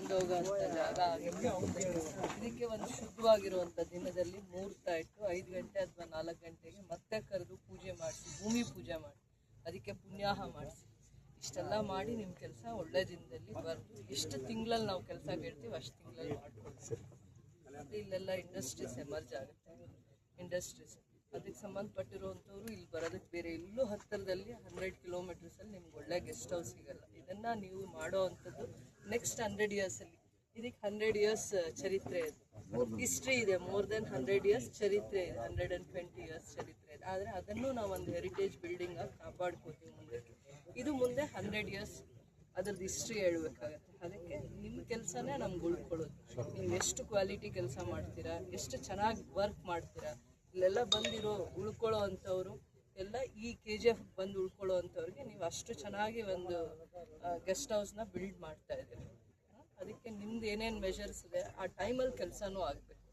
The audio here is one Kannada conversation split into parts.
ಕರ್ಕೊಂಡು ಹೋಗುವಂಥ ಜಾಗ ಆಗುತ್ತೆ. ಇದಕ್ಕೆ ಒಂದು ಶುದ್ಧವಾಗಿರುವಂಥ ದಿನದಲ್ಲಿ ಮುಹೂರ್ತ ಇಟ್ಟು 5 ಗಂಟೆ ಅಥವಾ 4 ಗಂಟೆಗೆ ಮತ್ತೆ ಕರೆದು ಪೂಜೆ ಮಾಡಿಸಿ, ಭೂಮಿ ಪೂಜೆ ಮಾಡಿ ಅದಕ್ಕೆ ಪುಣ್ಯಾಹ ಮಾಡಿಸಿ, ಇಷ್ಟೆಲ್ಲ ಮಾಡಿ ನಿಮ್ಮ ಕೆಲಸ ಒಳ್ಳೆ ದಿನದಲ್ಲಿ ಬರೆದು ಎಷ್ಟು ತಿಂಗಳಲ್ಲಿ ನಾವು ಕೆಲಸ ಕೇಳ್ತೀವಿ ಅಷ್ಟು ತಿಂಗಳಲ್ಲಿ ಮಾಡ್ಕೊಡ್ತೀವಿ. ಮತ್ತು ಇಲ್ಲೆಲ್ಲ ಇಂಡಸ್ಟ್ರೀಸ್ ಎಮರ್ಜ್ ಆಗುತ್ತೆ. ಇಂಡಸ್ಟ್ರೀಸ್ ಅದಕ್ಕೆ ಸಂಬಂಧಪಟ್ಟಿರುವಂಥವ್ರು ಇಲ್ಲಿ ಬರೋದಕ್ಕೆ ಬೇರೆ ಎಲ್ಲೂ ಹತ್ತಿರದಲ್ಲಿ 100 ಕಿಲೋಮೀಟರ್ಸಲ್ಲಿ ನಿಮ್ಗೆ ಒಳ್ಳೆ ಗೆಸ್ಟ್ ಹೌಸ್ ಸಿಗಲ್ಲ. ಇದನ್ನು ನೀವು ಮಾಡೋ ಅಂಥದ್ದು ನೆಕ್ಸ್ಟ್ 100 ಇಯರ್ಸಲ್ಲಿ. ಇದಕ್ಕೆ 100 ಇಯರ್ಸ್ ಚರಿತ್ರೆ ಇದೆ, ಹಿಸ್ಟ್ರಿ ಇದೆ. ಮೋರ್ ದೆನ್ 100 ಇಯರ್ಸ್ ಚರಿತ್ರೆ ಇದೆ, 120 ಇಯರ್ಸ್ ಚರಿತ್ರೆ ಇದೆ. ಆದರೆ ಅದನ್ನು ನಾವು ಒಂದು ಹೆರಿಟೇಜ್ ಬಿಲ್ಡಿಂಗ್ ಆಗಿ ಕಾಪಾಡ್ಕೋತೀವಿ ಮುಂದಕ್ಕೆ. ಇದು ಮುಂದೆ 100 ಇಯರ್ಸ್ ಅದ್ರದ್ದು ಹಿಸ್ಟ್ರಿ ಹೇಳ್ಬೇಕಾಗತ್ತೆ. ಅದಕ್ಕೆ ನಿಮ್ಮ ಕೆಲಸನೇ ನಮ್ಗೆ ಉಳ್ಕೊಳ್ಳೋದು. ನೀವು ಎಷ್ಟು ಕ್ವಾಲಿಟಿ ಕೆಲಸ ಮಾಡ್ತೀರಾ, ಎಷ್ಟು ಚೆನ್ನಾಗಿ ವರ್ಕ್ ಮಾಡ್ತೀರಾ, ಇಲ್ಲೆಲ್ಲ ಬಂದಿರೋ ಉಳ್ಕೊಳ್ಳೋ ಅಂಥವ್ರು ಎಲ್ಲ ಈ KGF ಬಂದು ಉಳ್ಕೊಳ್ಳೋ ಅಂಥವ್ರಿಗೆ ನೀವು ಅಷ್ಟು ಚೆನ್ನಾಗಿ ಒಂದು ಗೆಸ್ಟ್ ಹೌಸ್ನ ಬಿಲ್ಡ್ ಮಾಡ್ತಾ ಇದ್ದೀರಿ. ಅದಕ್ಕೆ ನಿಮ್ದು ಏನೇನು ಮೆಷರ್ಸ್ ಇದೆ ಆ ಟೈಮಲ್ಲಿ ಕೆಲಸನೂ ಆಗಬೇಕು.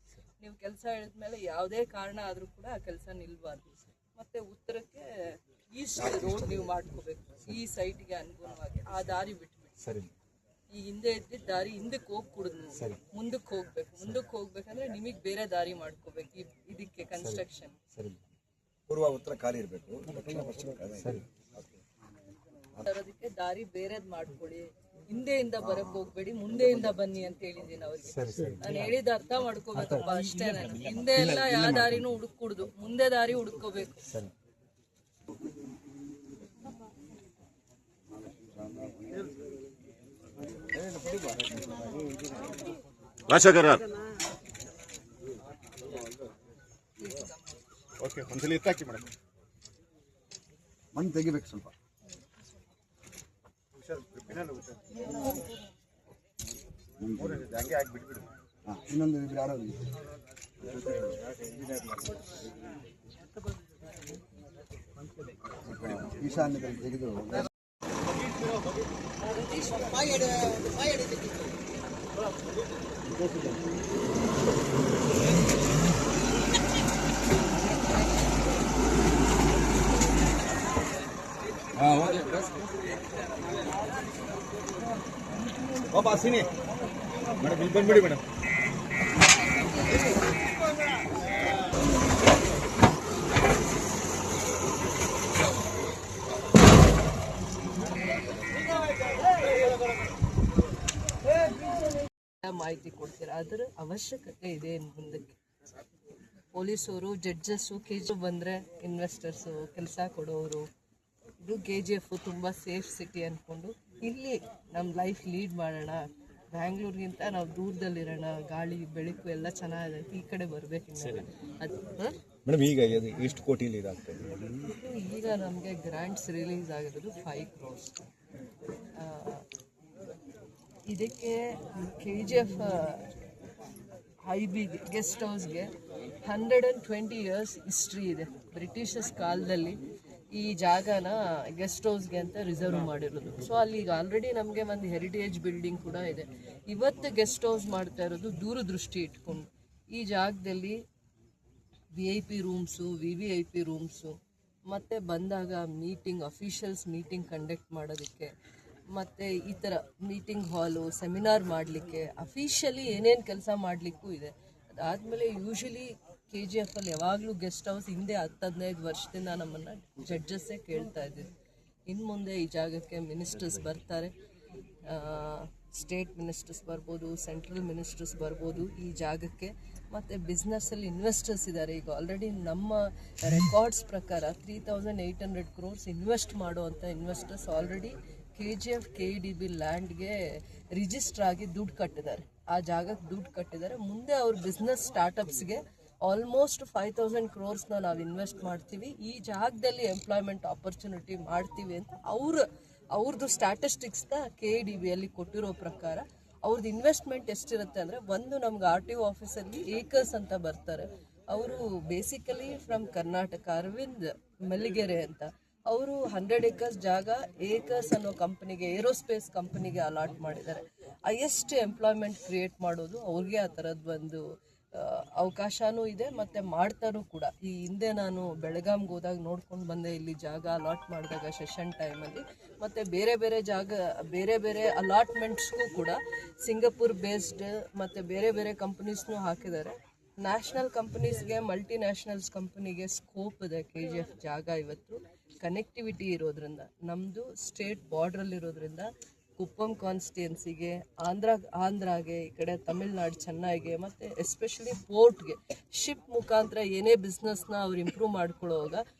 ನೀವು ಕೆಲಸ ಹೇಳಿದ್ಮೇಲೆ ಯಾವುದೇ ಕಾರಣ ಆದರೂ ಕೂಡ ಆ ಕೆಲಸ ನಿಲ್ಬಾರ್ದು. ಮತ್ತು ಉತ್ತರಕ್ಕೆ ಈಸ್ಟ್ ರೋಡ್ ನೀವು ಮಾಡ್ಕೋಬೇಕು. ಈ ಸೈಟ್ಗೆ ಅನುಗುಣವಾಗಿ ಆ ದಾರಿ ಬಿಟ್ಬಿಟ್ಟು ಈ ಹಿಂದೆ ಇದ್ದಿದ್ದ ದಾರಿ ಹಿಂದಕ್ಕೆ ಹೋಗಿ ಕುಡಿದು ಮುಂದಕ್ಕೆ ಹೋಗ್ಬೇಕು. ಮುಂದಕ್ಕೆ ಹೋಗ್ಬೇಕಂದ್ರೆ ನಿಮಗೆ ಬೇರೆ ದಾರಿ ಮಾಡ್ಕೋಬೇಕು. ಇದಕ್ಕೆ ಕನ್ಸ್ಟ್ರಕ್ಷನ್ ಪೂರ್ವ ಉತ್ತರ ಖಾಲಿ ಇರಬೇಕು, ಅದಕ್ಕೆ ದಾರಿ ಬೇರೆದ್ ಮಾಡ್ಕೊಳ್ಳಿ. ಹಿಂದೆಯಿಂದ ಬರಕ್ ಹೋಗ್ಬೇಡಿ, ಮುಂದೆಯಿಂದ ಬನ್ನಿ ಅಂತ ಹೇಳಿದ್ದೀನಿ ಅವ್ರಿಗೆ. ನಾನು ಹೇಳಿದ ಅರ್ಥ ಮಾಡ್ಕೋಬೇಕಪ್ಪ ಅಷ್ಟೇ. ಹಿಂದೆ ಎಲ್ಲ ಯಾವ ದಾರಿನೂ ಹುಡುಕುಡ್ದು, ಮುಂದೆ ದಾರಿ ಹುಡುಕೋಬೇಕು. ಓಕೆ, ಒಂದ್ಸಲ ಎತ್ತಾಕಿ ಮೇಡಮ್, ಮಣ್ಣು ತೆಗಿಬೇಕು ಸ್ವಲ್ಪ. ಇನ್ನೊಂದು ಈಶಾನ್ಯದಲ್ಲಿ ತೆಗೆದು ಬಾಸಿನಿ ಮೇಡಮ್, ಇಲ್ಲಿ ಬಂದ್ಬಿಡಿ ಮೇಡಮ್. ಮಾಹಿತಿ ಕೊಡ್ತೀರಾ, ಅದರ ಅವಶ್ಯಕತೆ ಇದೆ ಮುಂದಕ್ಕೆ. ಪೊಲೀಸವರು, ಜಡ್ಜಸ್ಸು, KGF ಬಂದರೆ ಇನ್ವೆಸ್ಟರ್ಸು, ಕೆಲಸ ಕೊಡೋರು. ಇದು KGF ತುಂಬ ಸೇಫ್ ಸಿಟಿ ಅಂದ್ಕೊಂಡು ಇಲ್ಲಿ ನಮ್ಮ ಲೈಫ್ ಲೀಡ್ ಮಾಡೋಣ. ಬ್ಯಾಂಗ್ಳೂರಿಗಿಂತ ನಾವು ದೂರದಲ್ಲಿರೋಣ, ಗಾಳಿ ಬೆಳಕು ಎಲ್ಲ ಚೆನ್ನಾಗಿದೆ, ಈ ಕಡೆ ಬರಬೇಕಿಲ್ಲ. ಅದು ಮೇಡಮ್ ಈಗ ಎಷ್ಟು ಕೋಟಿಲಿ ಇದಾಗ್ತದೆ? ಈಗ ನಮಗೆ ಗ್ರಾಂಟ್ಸ್ ರಿಲೀಸ್ ಆಗಿರೋದು 5 crores. ಇದಕ್ಕೆ KGF IB ಗೆಸ್ಟ್ ಹೌಸ್ಗೆ 120 ಇಯರ್ಸ್ ಹಿಸ್ಟ್ರಿ ಇದೆ. ಬ್ರಿಟಿಷರ್ಸ್ ಕಾಲದಲ್ಲಿ ಈ ಜಾಗನ ಗೆಸ್ಟ್ ಹೌಸ್ಗೆ ಅಂತ ರಿಸರ್ವ್ ಮಾಡಿರೋದು. ಸೊ ಅಲ್ಲಿ ಈಗ ಆಲ್ರೆಡಿ ನಮಗೆ ಒಂದು ಹೆರಿಟೇಜ್ ಬಿಲ್ಡಿಂಗ್ ಕೂಡ ಇದೆ. ಇವತ್ತು ಗೆಸ್ಟ್ ಹೌಸ್ ಮಾಡ್ತಾ ಇರೋದು ದೂರದೃಷ್ಟಿ ಇಟ್ಕೊಂಡು. ಈ ಜಾಗದಲ್ಲಿ VIP ರೂಮ್ಸು, VVIP ರೂಮ್ಸು, ಮತ್ತು ಬಂದಾಗ ಮೀಟಿಂಗ್, ಅಫಿಷಿಯಲ್ಸ್ ಮೀಟಿಂಗ್ ಕಂಡಕ್ಟ್ ಮಾಡೋದಕ್ಕೆ, ಮತ್ತು ಈ ಥರ ಮೀಟಿಂಗ್ ಹಾಲು, ಸೆಮಿನಾರ್ ಮಾಡಲಿಕ್ಕೆ, ಅಫಿಷಿಯಲಿ ಏನೇನು ಕೆಲಸ ಮಾಡಲಿಕ್ಕೂ ಇದೆ. ಅದಾದಮೇಲೆ ಯೂಶ್ವಲಿ KGFಲ್ಲಿ ಯಾವಾಗಲೂ ಗೆಸ್ಟ್ ಹೌಸ್ ಹಿಂದೆ 10-15 ವರ್ಷದಿಂದ ನಮ್ಮನ್ನು ಜಡ್ಜಸ್ಸೇ ಕೇಳ್ತಾ ಇದ್ದೀವಿ. ಇನ್ನು ಮುಂದೆ ಈ ಜಾಗಕ್ಕೆ ಮಿನಿಸ್ಟರ್ಸ್ ಬರ್ತಾರೆ, ಸ್ಟೇಟ್ ಮಿನಿಸ್ಟರ್ಸ್ ಬರ್ಬೋದು, ಸೆಂಟ್ರಲ್ ಮಿನಿಸ್ಟರ್ಸ್ ಬರ್ಬೋದು ಈ ಜಾಗಕ್ಕೆ. ಮತ್ತು ಬಿಸ್ನೆಸ್ಸಲ್ಲಿ ಇನ್ವೆಸ್ಟರ್ಸ್ ಇದ್ದಾರೆ. ಈಗ ಆಲ್ರೆಡಿ ನಮ್ಮ ರೆಕಾರ್ಡ್ಸ್ ಪ್ರಕಾರ 3800 crores ಇನ್ವೆಸ್ಟ್ ಮಾಡುವಂಥ ಇನ್ವೆಸ್ಟರ್ಸ್ ಆಲ್ರೆಡಿ KGF KEDB ಲ್ಯಾಂಡ್ಗೆ ರಿಜಿಸ್ಟರ್ ಆಗಿ ದುಡ್ಡು ಕಟ್ಟಿದ್ದಾರೆ, ಆ ಜಾಗಕ್ಕೆ ದುಡ್ಡು ಕಟ್ಟಿದ್ದಾರೆ. ಮುಂದೆ ಅವ್ರ ಬಿಸ್ನೆಸ್ ಸ್ಟಾರ್ಟಪ್ಸ್ಗೆ ಆಲ್ಮೋಸ್ಟ್ 5000 crores ನಾವು ಇನ್ವೆಸ್ಟ್ ಮಾಡ್ತೀವಿ, ಈ ಜಾಗದಲ್ಲಿ ಎಂಪ್ಲಾಯ್ಮೆಂಟ್ ಆಪರ್ಚುನಿಟಿ ಮಾಡ್ತೀವಿ ಅಂತ ಅವ್ರದ್ದು ಸ್ಟ್ಯಾಟಿಸ್ಟಿಕ್ಸ್ನ KEDBಯಲ್ಲಿ ಕೊಟ್ಟಿರೋ ಪ್ರಕಾರ ಅವ್ರದ್ದು ಇನ್ವೆಸ್ಟ್ಮೆಂಟ್ ಎಷ್ಟಿರುತ್ತೆ ಅಂದರೆ, ಒಂದು ನಮ್ಗೆ RTO ಆಫೀಸಲ್ಲಿ ಏಕರ್ಸ್ ಅಂತ ಬರ್ತಾರೆ. ಅವರು ಬೇಸಿಕಲಿ ಫ್ರಮ್ ಕರ್ನಾಟಕ, ಅರವಿಂದ್ ಮೆಲ್ಲಿಗೆರೆ ಅಂತ. ಅವರು 100 acres ಜಾಗ ಏಕರ್ಸ್ ಅನ್ನೋ ಕಂಪನಿಗೆ, ಏರೋಸ್ಪೇಸ್ ಕಂಪನಿಗೆ ಅಲಾಟ್ ಮಾಡಿದ್ದಾರೆ. ಹೈಯೆಸ್ಟ್ ಎಂಪ್ಲಾಯ್ಮೆಂಟ್ ಕ್ರಿಯೇಟ್ ಮಾಡೋದು ಅವ್ರಿಗೆ ಆ ಥರದ್ದು ಒಂದು ಅವಕಾಶನೂ ಇದೆ ಮತ್ತು ಮಾಡ್ತಾನೂ ಕೂಡ. ಈ ಹಿಂದೆ ನಾನು ಬೆಳಗಾಂಗೆ ಹೋದಾಗ ನೋಡ್ಕೊಂಡು ಬಂದೆ, ಇಲ್ಲಿ ಜಾಗ ಅಲಾಟ್ ಮಾಡಿದಾಗ ಸೆಷನ್ ಟೈಮಲ್ಲಿ. ಮತ್ತು ಬೇರೆ ಬೇರೆ ಅಲಾಟ್ಮೆಂಟ್ಸ್ಗೂ ಕೂಡ ಸಿಂಗಪುರ್ ಬೇಸ್ಡ್ ಮತ್ತು ಬೇರೆ ಕಂಪನೀಸ್ನೂ ಹಾಕಿದ್ದಾರೆ. ನ್ಯಾಷನಲ್ ಕಂಪನೀಸ್ಗೆ, ಮಲ್ಟಿನ್ಯಾಷನಲ್ಸ್ ಕಂಪನಿಗೆ ಸ್ಕೋಪ್ ಇದೆ KGF ಜಾಗ. ಇವತ್ತು ಕನೆಕ್ಟಿವಿಟಿ ಇರೋದ್ರಿಂದ, ನಮ್ಮದು ಸ್ಟೇಟ್ ಬಾರ್ಡ್ರಲ್ಲಿರೋದ್ರಿಂದ ಕುಪ್ಪಂ ಕಾನ್ಸ್ಟಿಟ್ಯೂನ್ಸಿಗೆ, ಆಂಧ್ರಾಗೆ, ಈ ಕಡೆ ತಮಿಳ್ನಾಡು ಚೆನ್ನೈಗೆ, ಮತ್ತು ಎಸ್ಪೆಷಲಿ ಪೋರ್ಟ್ಗೆ ಶಿಪ್ ಮುಖಾಂತರ ಏನೇ ಬಿಸ್ನೆಸ್ನ ಅವ್ರು ಇಂಪ್ರೂವ್ ಮಾಡ್ಕೊಳ್ಳೋವಾಗ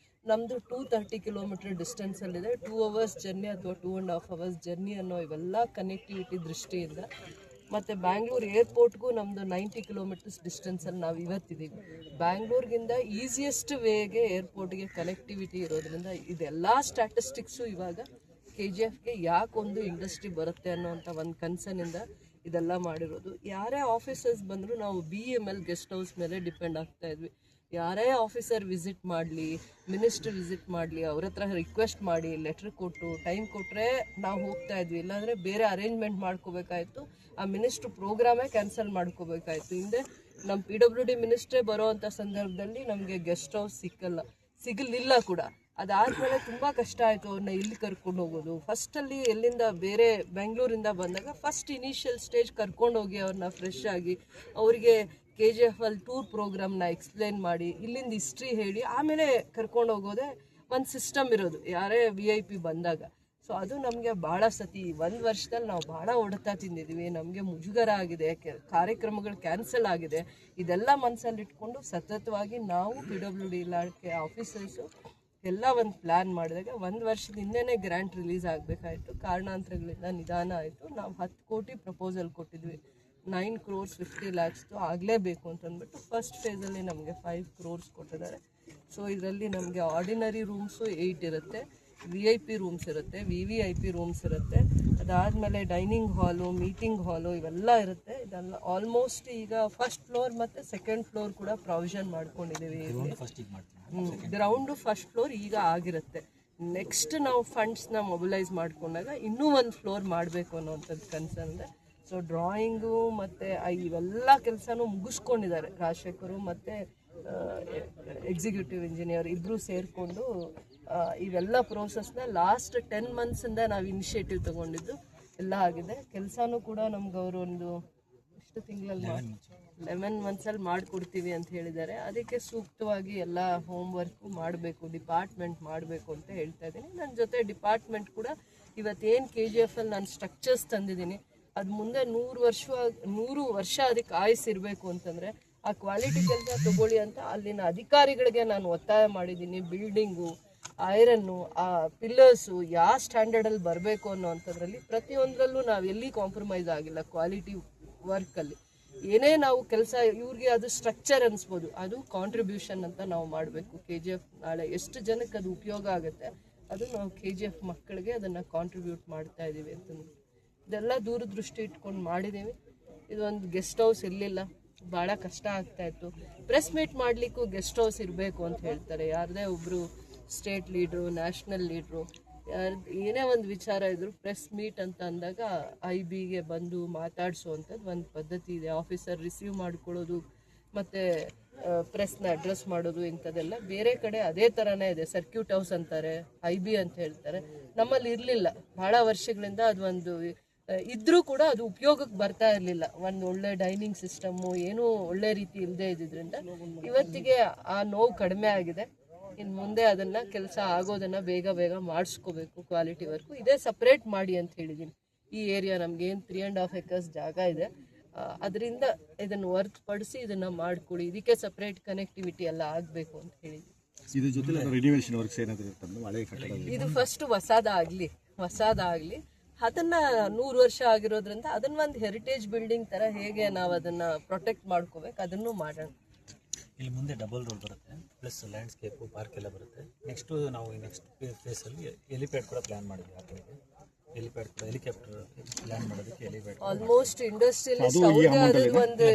ನಮ್ಮದು 230 ಕಿಲೋಮೀಟರ್ ಡಿಸ್ಟೆನ್ಸಲ್ಲಿದೆ. 2 ಅವರ್ಸ್ ಜರ್ನಿ ಅಥವಾ 2.5 ಅವರ್ಸ್ ಜರ್ನಿ ಅನ್ನೋ ಇವೆಲ್ಲ ಕನೆಕ್ಟಿವಿಟಿ ದೃಷ್ಟಿಯಿಂದ. ಮತ್ತು ಬ್ಯಾಂಗ್ಳೂರು ಏರ್ಪೋರ್ಟ್ಗೂ ನಮ್ಮದು 90 ಕಿಲೋಮೀಟರ್ಸ್ ಡಿಸ್ಟೆನ್ಸಲ್ಲಿ ನಾವು ಇವತ್ತಿದ್ದೀವಿ. ಬ್ಯಾಂಗ್ಳೂರ್ಗಿಂತ ಈಸಿಯೆಸ್ಟ್ ವೇಗೆ ಏರ್ಪೋರ್ಟ್ಗೆ ಕನೆಕ್ಟಿವಿಟಿ ಇರೋದ್ರಿಂದ ಇದೆಲ್ಲ ಸ್ಟ್ಯಾಟಿಸ್ಟಿಕ್ಸು ಇವಾಗ KGFಗೆ ಯಾಕೊಂದು ಇಂಡಸ್ಟ್ರಿ ಬರುತ್ತೆ ಅನ್ನೋಂಥ ಒಂದು ಕನ್ಸರ್ನಿಂದ ಇದೆಲ್ಲ ಮಾಡಿರೋದು. ಯಾರೇ ಆಫೀಸರ್ಸ್ ಬಂದರೂ ನಾವು BML ಗೆಸ್ಟ್ ಹೌಸ್ ಮೇಲೆ ಡಿಪೆಂಡ್ ಆಗ್ತಾ ಇದ್ವಿ. ಯಾರೇ ಆಫೀಸರ್ ವಿಸಿಟ್ ಮಾಡಲಿ, ಮಿನಿಸ್ಟ್ರ್ ವಿಸಿಟ್ ಮಾಡಲಿ, ಅವ್ರ ಹತ್ರ ರಿಕ್ವೆಸ್ಟ್ ಮಾಡಿ ಲೆಟ್ರ್ ಕೊಟ್ಟು ಟೈಮ್ ಕೊಟ್ಟರೆ ನಾವು ಹೋಗ್ತಾ ಇದ್ವಿ. ಇಲ್ಲಾಂದರೆ ಬೇರೆ ಅರೇಂಜ್ಮೆಂಟ್ ಮಾಡ್ಕೋಬೇಕಾಯ್ತು, ಆ ಮಿನಿಸ್ಟ್ರ್ ಪ್ರೋಗ್ರಾಮೇ ಕ್ಯಾನ್ಸಲ್ ಮಾಡ್ಕೋಬೇಕಾಯ್ತು. ಹಿಂದೆ ನಮ್ಮ PWD ಮಿನಿಸ್ಟ್ರೇ ಬರೋ ಅಂಥ ಸಂದರ್ಭದಲ್ಲಿ ನಮಗೆ ಗೆಸ್ಟ್ ಹೌಸ್ ಸಿಗಲಿಲ್ಲ ಕೂಡ. ಅದಾದಮೇಲೆ ತುಂಬ ಕಷ್ಟ ಆಯಿತು ಅವ್ರನ್ನ ಇಲ್ಲಿ ಕರ್ಕೊಂಡು ಹೋಗೋದು. ಫಸ್ಟಲ್ಲಿ ಎಲ್ಲಿಂದ ಬೇರೆ ಬೆಂಗಳೂರಿಂದ ಬಂದಾಗ ಫಸ್ಟ್ ಇನಿಷಿಯಲ್ ಸ್ಟೇಜ್ ಕರ್ಕೊಂಡೋಗಿ ಅವ್ರನ್ನ ಫ್ರೆಶ್ ಆಗಿ ಅವರಿಗೆ KGF ಅಲ್ಲಿ ಟೂರ್ ಪ್ರೋಗ್ರಾಮ್ನ ಎಕ್ಸ್ಪ್ಲೇನ್ ಮಾಡಿ ಇಲ್ಲಿಂದ ಹಿಸ್ಟ್ರಿ ಹೇಳಿ ಆಮೇಲೆ ಕರ್ಕೊಂಡು ಹೋಗೋದೇ ಒಂದು ಸಿಸ್ಟಮ್ ಇರೋದು ಯಾರೇ VIP ಬಂದಾಗ. ಸೊ ಅದು ನಮಗೆ ಭಾಳ ಸತಿ 1 ವರ್ಷದಲ್ಲಿ ನಾವು ಭಾಳ ಹೊಡೆತ ತಿಂದಿದ್ದೀವಿ. ನಮಗೆ ಮುಜುಗರ ಆಗಿದೆ, ಕಾರ್ಯಕ್ರಮಗಳು ಕ್ಯಾನ್ಸಲ್ ಆಗಿದೆ. ಇದೆಲ್ಲ ಮನಸ್ಸಲ್ಲಿ ಇಟ್ಕೊಂಡು ಸತತವಾಗಿ ನಾವು PWD ಇಲಾಖೆ ಆಫೀಸರ್ಸು ಎಲ್ಲ ಒಂದು ಪ್ಲ್ಯಾನ್ ಮಾಡಿದಾಗ 1 ವರ್ಷದ ಹಿಂದೆನೇ ಗ್ರ್ಯಾಂಟ್ ರಿಲೀಸ್ ಆಗಬೇಕಾಯಿತು. ಕಾರಣಾಂತರಗಳಿಂದ ನಿಧಾನ ಆಯಿತು. ನಾವು 10 ಕೋಟಿ ಪ್ರಪೋಸಲ್ ಕೊಟ್ಟಿದ್ವಿ. 9 crores 50 lakhs ಆಗಲೇಬೇಕು ಅಂತಂದ್ಬಿಟ್ಟು ಫಸ್ಟ್ ಫೇಸಲ್ಲಿ ನಮಗೆ 5 crores ಕೊಟ್ಟಿದ್ದಾರೆ. ಸೊ ಇದರಲ್ಲಿ ನಮಗೆ ಆರ್ಡಿನರಿ ರೂಮ್ಸು 8 ಇರುತ್ತೆ, VIP ರೂಮ್ಸ್ ಇರುತ್ತೆ, VVIP ರೂಮ್ಸ್ ಇರುತ್ತೆ. ಅದಾದಮೇಲೆ ಡೈನಿಂಗ್ ಹಾಲು, ಮೀಟಿಂಗ್ ಹಾಲು ಇವೆಲ್ಲ ಇರುತ್ತೆ. ಇದೆಲ್ಲ ಆಲ್ಮೋಸ್ಟ್ ಈಗ ಫಸ್ಟ್ ಫ್ಲೋರ್ ಮತ್ತು ಸೆಕೆಂಡ್ ಫ್ಲೋರ್ ಕೂಡ ಪ್ರಾವಿಷನ್ ಮಾಡ್ಕೊಂಡಿದ್ದೀವಿ. ಗ್ರೌಂಡು ಫಸ್ಟ್ ಫ್ಲೋರ್ ಈಗ ಆಗಿರುತ್ತೆ. ನೆಕ್ಸ್ಟ್ ನಾವು ಫಂಡ್ಸ್ನ ಮೊಬಿಲೈಸ್ ಮಾಡ್ಕೊಂಡಾಗ ಇನ್ನೂ ಒಂದು ಫ್ಲೋರ್ ಮಾಡಬೇಕು ಅನ್ನೋವಂಥದ್ದು ಕನ್ಸರ್ನ್ ಇದೆ. ಸೊ ಡ್ರಾಯಿಂಗು ಮತ್ತು ಇವೆಲ್ಲ ಕೆಲಸನೂ ಮುಗಿಸ್ಕೊಂಡಿದ್ದಾರೆ ರಾಜಶೇಖರು ಮತ್ತು ಎಕ್ಸಿಕ್ಯೂಟಿವ್ ಇಂಜಿನಿಯರ್ ಇಬ್ಬರು ಸೇರಿಕೊಂಡು. ಇವೆಲ್ಲ ಪ್ರೋಸೆಸ್ನ ಲಾಸ್ಟ್ 10 monthsiಂದ ನಾವು ಇನಿಷಿಯೇಟಿವ್ ತೊಗೊಂಡಿದ್ದು ಎಲ್ಲ ಆಗಿದೆ. ಕೆಲಸನೂ ಕೂಡ ನಮ್ಗೆ ಅವರು ಒಂದು ಎಷ್ಟು ತಿಂಗಳಲ್ಲಿ 11 monthsಲ್ಲಿ ಮಾಡಿಕೊಡ್ತೀವಿ ಅಂತ ಹೇಳಿದ್ದಾರೆ. ಅದಕ್ಕೆ ಸೂಕ್ತವಾಗಿ ಎಲ್ಲ ಹೋಮ್ವರ್ಕು ಮಾಡಬೇಕು, ಡಿಪಾರ್ಟ್ಮೆಂಟ್ ಮಾಡಬೇಕು ಅಂತ ಹೇಳ್ತಾ ಇದ್ದೀನಿ. ನನ್ನ ಜೊತೆ ಡಿಪಾರ್ಟ್ಮೆಂಟ್ ಕೂಡ ಇವತ್ತೇನು KGFಲ್ಲಿ ನಾನು ಸ್ಟ್ರಕ್ಚರ್ಸ್ ತಂದಿದ್ದೀನಿ ಅದು ಮುಂದೆ 100 ವರ್ಷ ಅದಕ್ಕೆ ಆಯುಸ್ಸಿರಬೇಕು ಅಂತಂದರೆ ಆ ಕ್ವಾಲಿಟಿ ಕೆಲಸ ತೊಗೊಳ್ಳಿ ಅಂತ ಅಲ್ಲಿನ ಅಧಿಕಾರಿಗಳಿಗೆ ನಾನು ಒತ್ತಾಯ ಮಾಡಿದ್ದೀನಿ. ಬಿಲ್ಡಿಂಗು, ಐರನ್ನು, ಆ ಪಿಲ್ಲರ್ಸು ಯಾವ ಸ್ಟ್ಯಾಂಡರ್ಡಲ್ಲಿ ಬರಬೇಕು ಅನ್ನೋವಂಥದ್ರಲ್ಲಿ ಪ್ರತಿಯೊಂದರಲ್ಲೂ ನಾವು ಎಲ್ಲಿ ಕಾಂಪ್ರಮೈಸ್ ಆಗಿಲ್ಲ. ಕ್ವಾಲಿಟಿ ವರ್ಕಲ್ಲಿ ಏನೇ ನಾವು ಕೆಲಸ ಇವ್ರಿಗೆ ಅದು ಸ್ಟ್ರಕ್ಚರ್ ಅನಿಸ್ಬೋದು, ಅದು ಕಾಂಟ್ರಿಬ್ಯೂಷನ್ ಅಂತ ನಾವು ಮಾಡಬೇಕು. KGF ನಾಳೆ ಎಷ್ಟು ಜನಕ್ಕೆ ಅದು ಉಪಯೋಗ ಆಗುತ್ತೆ ಅದು ನಾವು KGF ಮಕ್ಕಳಿಗೆ ಅದನ್ನು ಕಾಂಟ್ರಿಬ್ಯೂಟ್ ಮಾಡ್ತಾ ಇದ್ದೀವಿ ಅಂತಂದು ಇದೆಲ್ಲ ದೂರದೃಷ್ಟಿ ಇಟ್ಕೊಂಡು ಮಾಡಿದ್ದೀವಿ. ಇದೊಂದು ಗೆಸ್ಟ್ ಹೌಸ್ ಇರಲಿಲ್ಲ, ಭಾಳ ಕಷ್ಟ ಆಗ್ತಾಯಿತ್ತು. ಪ್ರೆಸ್ ಮೀಟ್ ಮಾಡಲಿಕ್ಕೂ ಗೆಸ್ಟ್ ಹೌಸ್ ಇರಬೇಕು ಅಂತ ಹೇಳ್ತಾರೆ. ಯಾರದೇ ಒಬ್ಬರು ಸ್ಟೇಟ್ ಲೀಡ್ರು, ನ್ಯಾಷನಲ್ ಲೀಡ್ರು ಏನೇ ಒಂದು ವಿಚಾರ ಇದ್ದರೂ ಪ್ರೆಸ್ ಮೀಟ್ ಅಂತ ಅಂದಾಗ IBಗೆ ಬಂದು ಮಾತಾಡಿಸೋವಂಥದ್ದು ಒಂದು ಪದ್ಧತಿ ಇದೆ. ಆಫೀಸರ್ ರಿಸೀವ್ ಮಾಡ್ಕೊಳ್ಳೋದು ಮತ್ತು ಪ್ರೆಸ್ನ ಅಡ್ರೆಸ್ ಮಾಡೋದು ಇಂಥದ್ದೆಲ್ಲ ಬೇರೆ ಕಡೆ ಅದೇ ಥರನೇ ಇದೆ. ಸರ್ಕ್ಯೂಟ್ ಹೌಸ್ ಅಂತಾರೆ, IB ಅಂತ ಹೇಳ್ತಾರೆ. ನಮ್ಮಲ್ಲಿ ಇರಲಿಲ್ಲ ಭಾಳ ವರ್ಷಗಳಿಂದ. ಅದು ಒಂದು ಇದ್ರೂ ಕೂಡ ಅದು ಉಪಯೋಗಕ್ಕೆ ಬರ್ತಾ ಇರಲಿಲ್ಲ. ಒಂದು ಒಳ್ಳೆ ಡೈನಿಂಗ್ ಸಿಸ್ಟಮ್ಮು ಏನೂ ಒಳ್ಳೆ ರೀತಿ ಇಲ್ಲದೆ ಇದ್ದಿದ್ದರಿಂದ ಇವತ್ತಿಗೆ ಆ ನೋವು ಕಡಿಮೆ ಆಗಿದೆ. ಇನ್ನು ಮುಂದೆ ಅದನ್ನು ಕೆಲಸ ಆಗೋದನ್ನು ಬೇಗ ಮಾಡಿಸ್ಕೋಬೇಕು. ಕ್ವಾಲಿಟಿ ವರ್ಕು ಇದೇ ಸಪ್ರೇಟ್ ಮಾಡಿ ಅಂತ ಹೇಳಿದ್ದೀನಿ. ಈ ಏರಿಯಾ ನಮಗೇನು 3.5 acres ಜಾಗ ಇದೆ, ಅದರಿಂದ ಇದನ್ನು ಹೊರತುಪಡಿಸಿ ಇದನ್ನು ಮಾಡಿಕೊಡಿ, ಇದಕ್ಕೆ ಸಪ್ರೇಟ್ ಕನೆಕ್ಟಿವಿಟಿ ಎಲ್ಲ ಆಗಬೇಕು ಅಂತ ಹೇಳಿದ್ದೀನಿ. ಇದು ಫಸ್ಟು ಹೊಸದಾಗಲಿ ಅದನ್ನು 100 ವರ್ಷ ಆಗಿರೋದ್ರಿಂದ ಅದನ್ನು ಒಂದು ಹೆರಿಟೇಜ್ ಬಿಲ್ಡಿಂಗ್ ಥರ ಹೇಗೆ ನಾವು ಅದನ್ನು ಪ್ರೊಟೆಕ್ಟ್ ಮಾಡ್ಕೋಬೇಕು ಅದನ್ನು ಮಾಡೋಣ. ಇಲ್ಲಿ ಮುಂದೆ ಡಬಲ್ ರೋಡ್ ಬರುತ್ತೆ, ಪ್ಲಸ್ ಲ್ಯಾಂಡ್ಸ್ಕೇಪು, ಪಾರ್ಕ್ ಎಲ್ಲ ಬರುತ್ತೆ. ನೆಕ್ಸ್ಟ್ ಫೇಸಲ್ಲಿ ಎಲಿಪ್ಯಾಡ್ ಕೂಡ ಪ್ಲ್ಯಾನ್ ಮಾಡಿದ್ವಿ. ಆ ಕಡೆಗೆ ಎಲಿಪ್ಯಾಡ್ ಕೂಡ ಹೆಲಿಕಾಪ್ಟರ್ ಲ್ಯಾಂಡ್ ಮಾಡೋದಕ್ಕೆ ಎಲಿಪ್ಯಾಡ್ ಆಲ್ಮೋಸ್ಟ್ ಇಂಡಸ್ಟ್ರಿಯಲಿಸ್ಟ್ ಅವ್ರಿಗೆ ಅದೊಂದು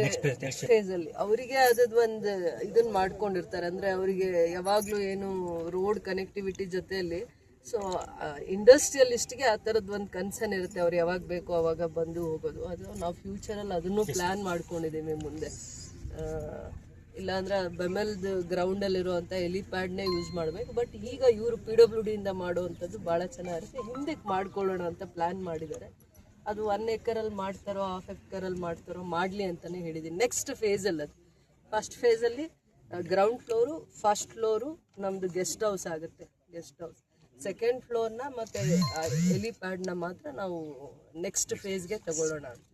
ಫೇಸಲ್ಲಿ ಅವರಿಗೆ ಅದೊಂದು ಇದನ್ನು ಮಾಡ್ಕೊಂಡಿರ್ತಾರೆ. ಅಂದರೆ ಅವರಿಗೆ ಯಾವಾಗಲೂ ಏನು ರೋಡ್ ಕನೆಕ್ಟಿವಿಟಿ ಜೊತೆಯಲ್ಲಿ. ಸೊ ಇಂಡಸ್ಟ್ರಿಯಲಿಸ್ಟ್ಗೆ ಆ ಥರದ್ದು ಒಂದು ಕನ್ಸರ್ನ್ ಇರುತ್ತೆ, ಅವ್ರು ಯಾವಾಗ ಬೇಕೋ ಅವಾಗ ಬಂದು ಹೋಗೋದು. ಅದು ನಾವು ಫ್ಯೂಚರಲ್ಲಿ ಅದನ್ನು ಪ್ಲ್ಯಾನ್ ಮಾಡ್ಕೊಂಡಿದ್ದೀವಿ ಮುಂದೆ. ಇಲ್ಲಾಂದ್ರೆ ಬೆಮೆಲ್ದು ಗ್ರೌಂಡಲ್ಲಿರುವಂಥ ಎಲಿಪ್ಯಾಡ್ನೇ ಯೂಸ್ ಮಾಡಬೇಕು. ಬಟ್ ಈಗ ಇವರು PWD ಇಂದ ಮಾಡುವಂಥದ್ದು ಭಾಳ ಚೆನ್ನಾಗಿರುತ್ತೆ. ಹಿಂದಕ್ಕೆ ಮಾಡ್ಕೊಳ್ಳೋಣ ಅಂತ ಪ್ಲ್ಯಾನ್ ಮಾಡಿದ್ದಾರೆ. ಅದು 1 ಎಕರಲ್ಲಿ ಮಾಡ್ತಾರೋ 1/2 ಎಕರಲ್ಲಿ ಮಾಡ್ತಾರೋ ಮಾಡಲಿ ಅಂತಲೇ ಹೇಳಿದ್ದೀನಿ. ನೆಕ್ಸ್ಟ್ ಫೇಸಲ್ಲಿ ಅದು ಫಸ್ಟ್ ಫೇಸಲ್ಲಿ ಗ್ರೌಂಡ್ ಫ್ಲೋರು, ಫಸ್ಟ್ ಫ್ಲೋರು ನಮ್ಮದು ಗೆಸ್ಟ್ ಹೌಸ್ ಆಗುತ್ತೆ. ಗೆಸ್ಟ್ ಹೌಸ್ ಸೆಕೆಂಡ್ ಫ್ಲೋರ್ನ ಮತ್ತು ಎಲಿಪ್ಯಾಡ್ನ ಮಾತ್ರ ನಾವು ನೆಕ್ಸ್ಟ್ ಫೇಸ್ಗೆ ತಗೊಳ್ಳೋಣ ಅಂತೀವಿ.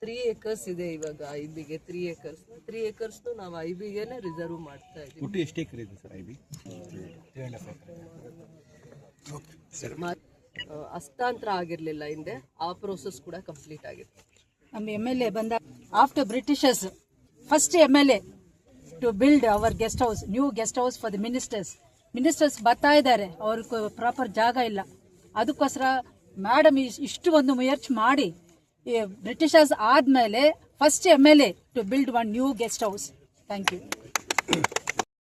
3 acres ಇದೆ ಇವಾಗ IBಗೆ. 3 acres ನಾವು IBಗೆನೆ ರಿಸರ್ವ್ ಮಾಡ್ತಾ ಇದ್ದೀವಿ. ಒಟ್ಟು ಎಷ್ಟು ಎಕರೆ ಇದೆ ಸರ್ IB? 3.5 ಹಸ್ತಾಂತರ ಆಗಿರಲಿಲ್ಲ ಹಿಂದೆ, ಆ ಪ್ರೋಸೆಸ್ ಕೂಡ ಕಂಪ್ಲೀಟ್ ಆಗಿದೆ. ನಮ್ಮ MLA ಬಂದ after Britishers first MLA to build our guest house, new guest house for the ministers ಬರ್ತಾ ಇದ್ದಾರೆ, ಅವ್ರಿಗೆ ಪ್ರಾಪರ್ ಜಾಗ ಇಲ್ಲ. ಅದಕ್ಕೋಸ್ಕರ ಮೇಡಮ್ ಇಷ್ಟು ಒಂದು ಮುಯರ್ಚ್ ಮಾಡಿ ಬ್ರಿಟಿಷರ್ಸ್ ಆದ್ಮೇಲೆ first MLA to build 1 new guest house. Thank you.